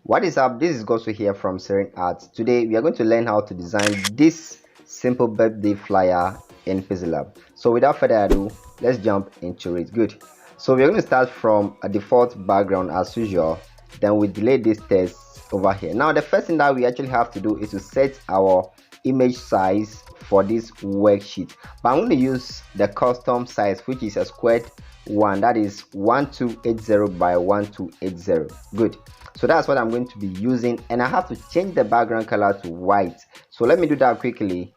What is up? This is Gosu here from Serene Arts. Today we are going to learn how to design this simple birthday flyer in PIxellab. So without further ado, let's jump into it. Good. So we're going to start from a default background as usual. Then we delay this text over here. Now the first thing that we actually have to do is to set our image size for this worksheet. But I'm going to use the custom size, which is a squared one, that is 1280 by 1280. Good. So that's what I'm going to be using, and I have to change the background color to white. So let me do that quickly.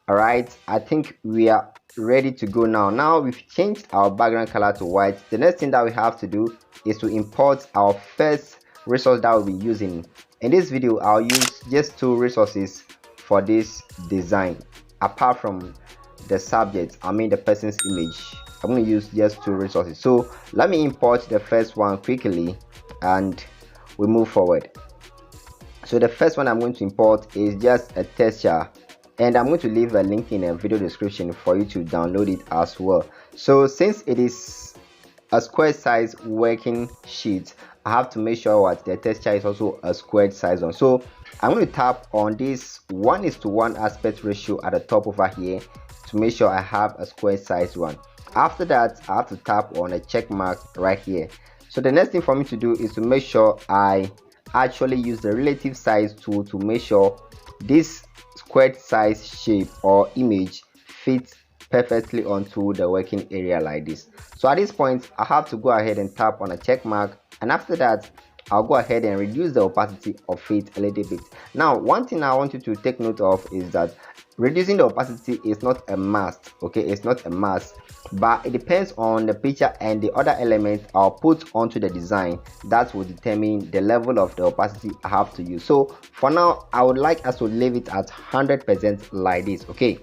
All right, I think we are ready to go now. Now we've changed our background color to white. The next thing that we have to do is to import our first resource that we'll be using. In this video, I'll use just two resources for this design. Apart from the subject, I mean the person's image, I'm going to use just two resources. So let me import the first one quickly and we move forward. So the first one I'm going to import is just a texture, and I'm going to leave a link in the video description for you to download it as well. So since it is a square size working sheet, I have to make sure what the texture is also a squared size one. So I'm going to tap on this 1:1 aspect ratio at the top over here to make sure I have a square size one. After that, I have to tap on a check mark right here. So the next thing for me to do is to make sure I actually use the relative size tool to make sure this squared size shape or image fits perfectly onto the working area like this. So at this point, I have to go ahead and tap on a check mark, and after that I'll go ahead and reduce the opacity of it a little bit. Now one thing I want you to take note of is that reducing the opacity is not a must. Okay, it's not a must, but it depends on the picture and the other elements I'll put onto the design that will determine the level of the opacity I have to use. So for now, I would like us to leave it at 100% like this. Okay,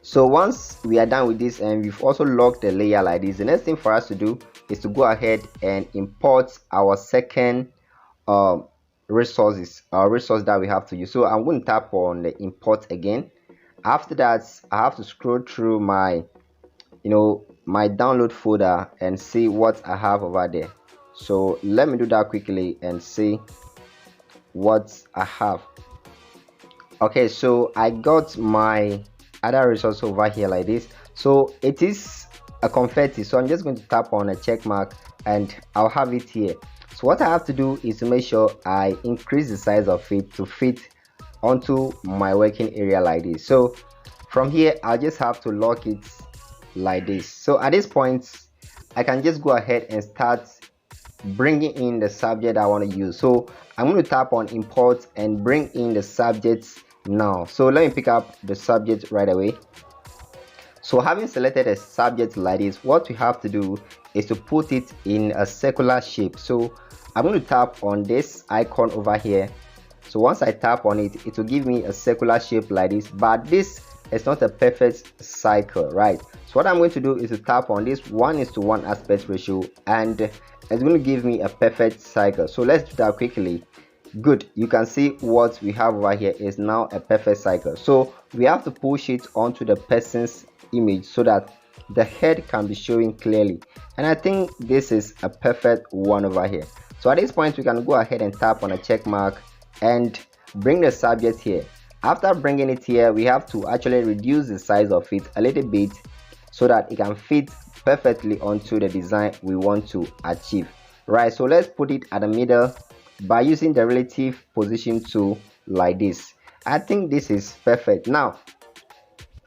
so once we are done with this and we've also locked the layer like this, the next thing for us to do is to go ahead and import our second resource that we have to use. So I'm going to tap on the import again. After that, I have to scroll through my my download folder and see what I have over there. So let me do that quickly and see what I have. Okay, so I got my other resource over here like this. So it is a confetti, so I'm just going to tap on a check mark and I'll have it here. So what I have to do is to make sure I increase the size of it to fit onto my working area like this. So from here, I'll just have to lock it like this. So at this point, I can just go ahead and start bringing in the subject I want to use. So I'm going to tap on import and bring in the subjects now. So let me pick up the subject right away. So having selected a subject like this, what we have to do is to put it in a circular shape. So I'm going to tap on this icon over here. So once I tap on it, it will give me a circular shape like this, but this is not a perfect cycle, right? So what I'm going to do is to tap on this 1:1 aspect ratio, and it's going to give me a perfect cycle. So let's do that quickly. Good, you can see what we have over here is now a perfect cycle. So we have to push it onto the person's image so that the head can be showing clearly, and I think this is a perfect one over here. So at this point, we can go ahead and tap on a check mark and bring the subject here. After bringing it here, we have to actually reduce the size of it a little bit so that it can fit perfectly onto the design we want to achieve, right? So let's put it at the middle by using the relative position tool like this. I think this is perfect. Now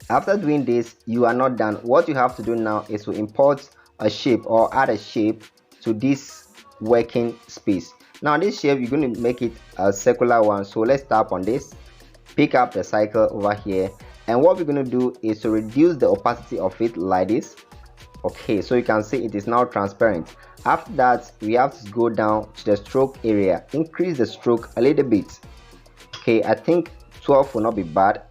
after doing this, you are not done. What you have to do now is to import a shape or add a shape to this working space. Now this shape, you're going to make it a circular one. So let's tap on this, pick up the cycle over here, and what we're going to do is to reduce the opacity of it like this. Okay, so you can see it is now transparent. After that, we have to go down to the stroke area, increase the stroke a little bit. Okay, I think 12 will not be bad.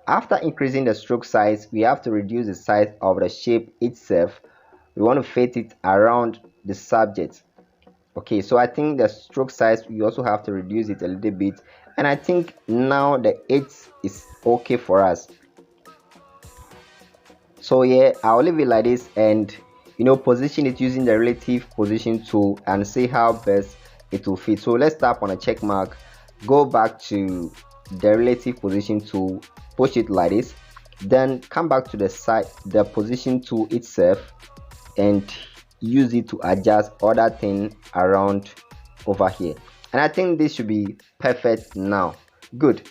After increasing the stroke size, we have to reduce the size of the shape itself. We want to fit it around the subject. Okay, so I think the stroke size, we also have to reduce it a little bit, and I think now the 8 is okay for us. So yeah, I'll leave it like this and position it using the relative position tool and see how best it will fit. So let's tap on a check mark, go back to the relative position tool, push it like this, then come back to the side, the position tool itself, and use it to adjust other thing around over here. And I think this should be perfect now. Good.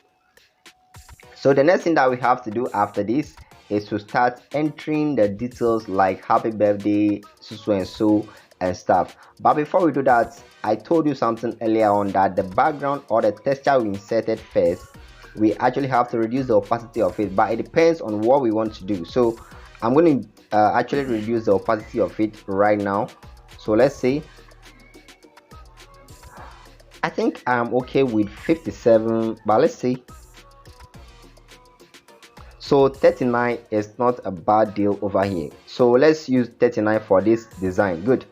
So the next thing that we have to do after this is to start entering the details like happy birthday, so and so, and stuff. But before we do that, I told you something earlier on that the background or the texture we inserted first, we actually have to reduce the opacity of it, but it depends on what we want to do. So I'm going to actually reduce the opacity of it right now. So let's see, I think I'm okay with 57, but let's see. So 39 is not a bad deal over here, so let's use 39 for this design. Good.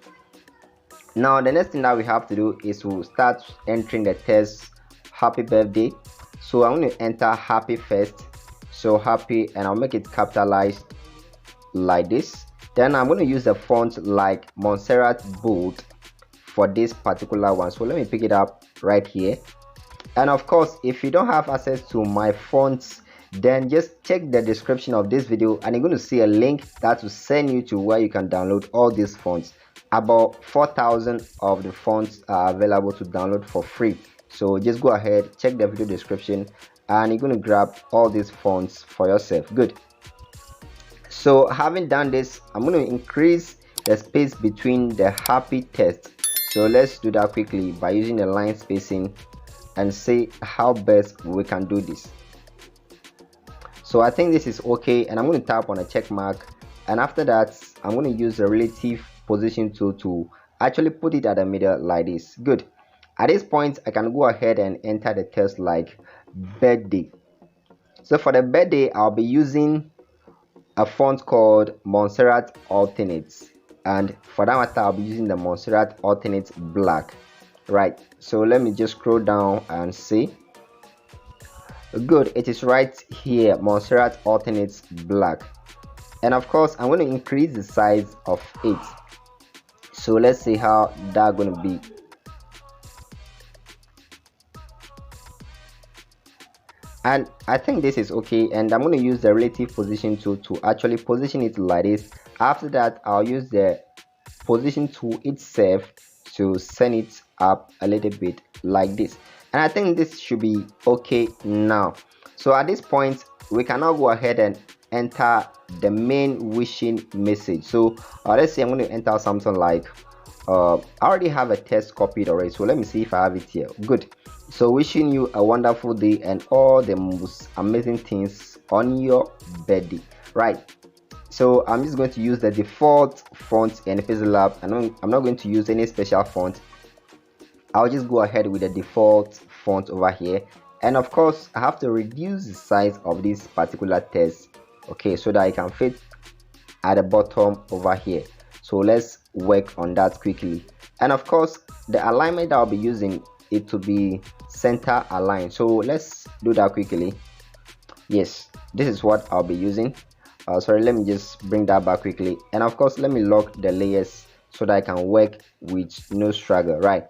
Now the next thing that we have to do is to start entering the text happy birthday. So I'm going to enter happy first, so happy, and I'll make it capitalized like this. Then I'm going to use the font like Montserrat bold for this particular one, so let me pick it up right here. And of course, if you don't have access to my fonts, then just check the description of this video and you're going to see a link that will send you to where you can download all these fonts. About 4,000 of the fonts are available to download for free, so just go ahead, check the video description, and you're going to grab all these fonts for yourself. Good. So having done this, I'm going to increase the space between the happy text. So let's do that quickly by using the line spacing and see how best we can do this. So I think this is okay, and I'm going to tap on a check mark, and after that I'm going to use the relative position tool to actually put it at the middle like this. Good. At this point I can go ahead and enter the text like birthday. So for the birthday, I'll be using a font called Montserrat Alternates, and for that matter I'll be using the Montserrat Alternates black. Right, so let me just scroll down and see. Good, it is right here, Montserrat Alternates black. And of course I'm going to increase the size of it, so let's see how that's going to be. And I think this is okay, and I'm going to use the relative position tool to actually position it like this. After that I'll use the position tool itself to send it up a little bit like this, and I think this should be okay now. So at this point we can now go ahead and enter the main wishing message. So let's say I'm going to enter something like I already have a text copied already, so let me see if I have it here. Good. So wishing you a wonderful day and all the most amazing things on your birthday. Right, so I'm just going to use the default font in PIxellab, and I'm not going to use any special font. I'll just go ahead with the default font over here, and of course I have to reduce the size of this particular text, okay, so that I can fit at the bottom over here. So let's work on that quickly. And of course the alignment that I'll be using, it to be center aligned, so let's do that quickly. Yes, this is what I'll be using. Sorry, let me just bring that back quickly, and of course let me lock the layers so that I can work with no struggle. Right,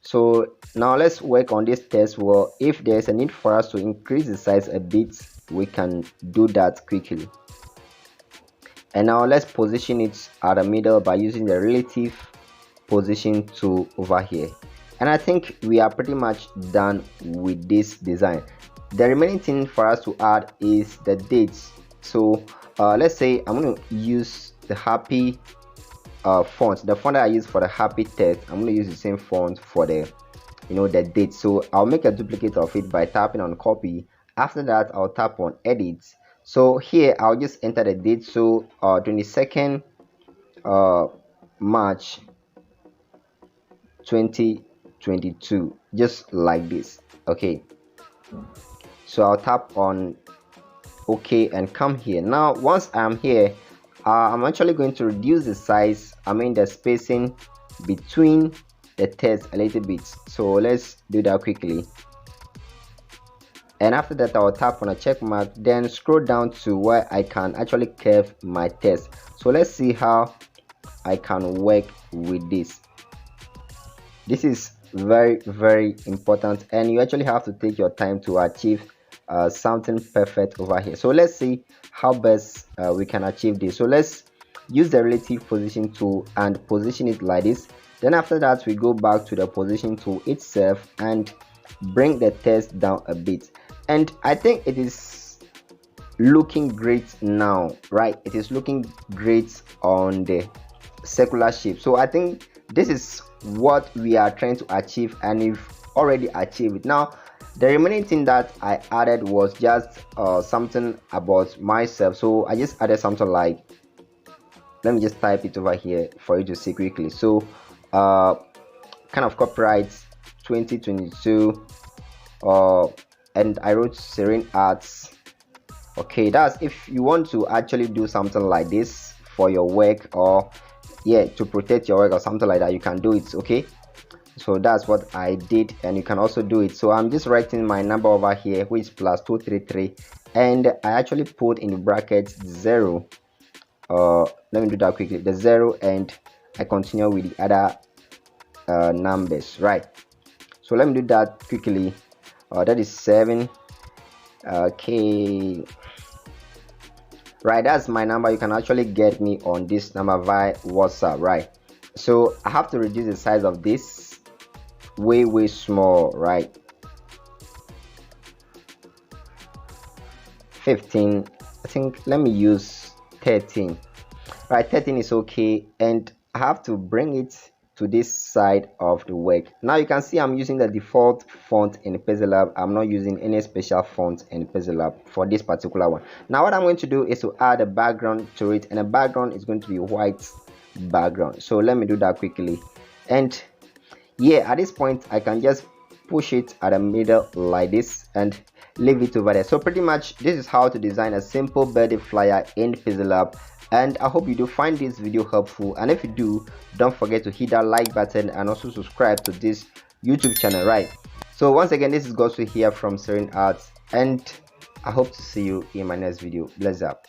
so now let's work on this text. Well, if there's a need for us to increase the size a bit, we can do that quickly. And now let's position it at the middle by using the relative position tool over here. And I think we are pretty much done with this design. The remaining thing for us to add is the dates. So let's say I'm going to use the happy font, the font that I use for the happy text. I'm going to use the same font for the the date. So I'll make a duplicate of it by tapping on copy. After that I'll tap on edit. So here I'll just enter the date, so 22nd March 2022, just like this. Okay, so I'll tap on OK and come here. Now once I'm here, I'm actually going to reduce the size, the spacing between the text a little bit. So let's do that quickly. And after that I'll tap on a check mark, then scroll down to where I can actually curve my text. So let's see how I can work with this. This is very important, and you actually have to take your time to achieve something perfect over here. So let's see how best we can achieve this. So let's use the relative position tool and position it like this. Then after that, we go back to the position tool itself and bring the text down a bit, and I think it is looking great now, right? It is looking great on the circular shape. So I think this is what we are trying to achieve, and we've already achieved it. Now the remaining thing that I added was just something about myself. So I just added something like, let me just type it over here for you to see quickly. So kind of copyright 2022, and I wrote Serene Arts. Okay, that's if you want to actually do something like this for your work, or yeah, to protect your work or something like that, you can do it. Okay, so that's what I did, and you can also do it. So I'm just writing my number over here, which is plus 233, and I actually put in the brackets 0. Let me do that quickly, the 0, and I continue with the other numbers, right? So let me do that quickly. That is 7. Okay, right, that's my number. You can actually get me on this number via WhatsApp, right? So I have to reduce the size of this way small, right? 15, I think. Let me use 13, right? 13 is okay, and I have to bring it to this side of the work. Now you can see I'm using the default font in PIxellab. I'm not using any special font in PIxellab for this particular one. Now what I'm going to do is to add a background to it, and the background is going to be white background. So let me do that quickly, and yeah, at this point I can just push it at the middle like this and leave it over there. So pretty much this is how to design a simple birthday flyer in PIxellab, and I hope you do find this video helpful, and if you do, don't forget to hit that like button and also subscribe to this YouTube channel, right? So once again, this is Gosu here from Serene Arts, and I hope to see you in my next video. Bless up.